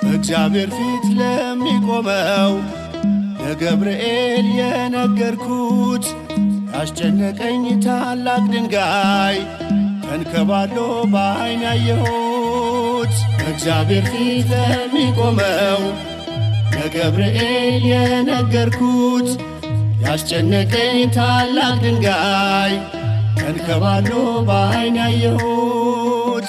በእግዚአብሔር ፊት ለሚቆመው ለገብርኤል የነገርኩት ያስጨነቀኝ ታላቅ ድንጋይ ተንከባሎ በዓይን ያየሁት። በእግዚአብሔር ፊት ለሚቆመው ለገብርኤል የነገርኩት ያስጨነቀኝ ታላቅ ድንጋይ ተንከባሎ በዓይን ያየሁት።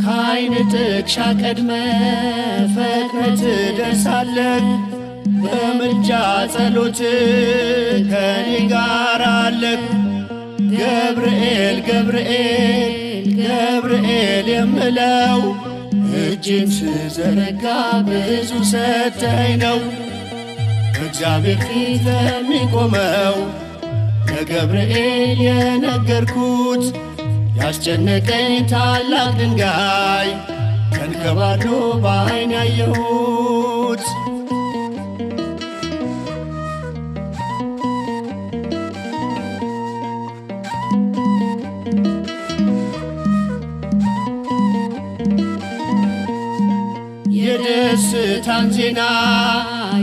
ከዓይን ጥቅሻ ቀድመ ፈጥነህ ትደርሳለህ። በምልጃ ጸሎት ከኔ ጋር አለህ። ገብርኤል ገብርኤል ገብርኤል የምለው እጅን ስዘረጋ ብዙ ሰተኝ ነው። በእግዚአብሔር ፊት ለሚቆመው ለገብርኤል የነገርኩት ያስጨነቀኝ ታላቅ ድንጋይ ተንከባሎ በዓይን ያየሁት። የደስታን ዜና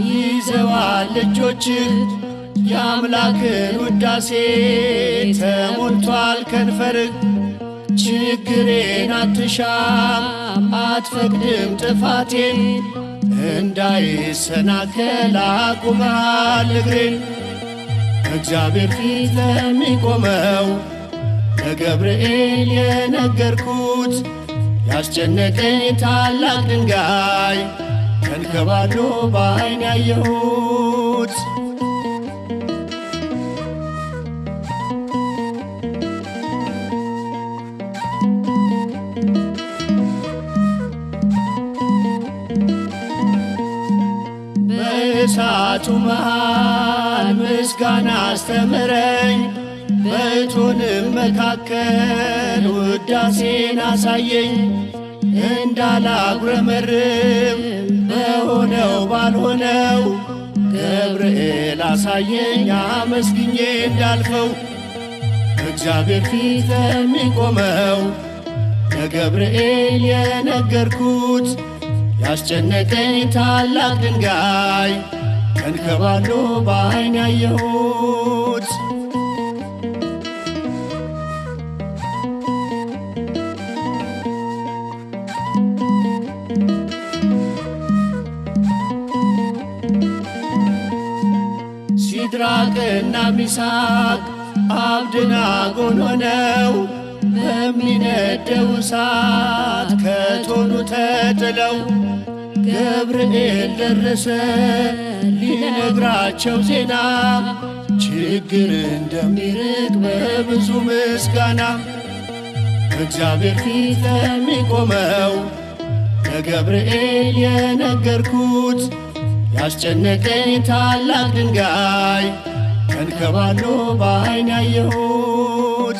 ይዘዋል እጆችህ፣ የአምላክን ውዳሴ ተሞልቷል ከንፈርህ። ችግሬን አትሻም አትፈቅድም ጥፋቴን፣ እንዳይሰናከል አቁመሃል እግሬን። በእግዚአብሔር ፊት ለሚቆመው ለገብርኤል የነገርኩት ያስጨነቀኝ ታላቅ ድንጋይ ተንከባሎ በዓይን ያየሁት። በእሳቱ መሃል ምስጋና አስተምረኝ፣ በእቶንም መካከል ውዳሴን አሳየኝ። እንዳላጉረመርም በሆነው ባልሆነው ገብርኤል አሳየኝ አመስግኜ እንዳልፈው። በእግዚአብሔር ፊት ለሚቆመው ለገብርኤል የነገርኩት ያስጨነቀኝ ታላቅ ድንጋይ ተንከባሎ በዓይን ያየሁት። ሲድራቅና ሚሳቅ አብደናጎን ሆነው በሚነደው እሳት ከእቶኑ ተጥለው ገብርኤል ደረሰ ሊነግራቸው ዜና፣ ችግር እንደሚርቅ በብዙ ምስጋና። በእግዚአብሔር ፊት ለሚቆመው ለገብርኤል የነገርኩት ያስጨነቀኝ ታላቅ ድንጋይ ተንከባሎ በዓይን ያየሁት።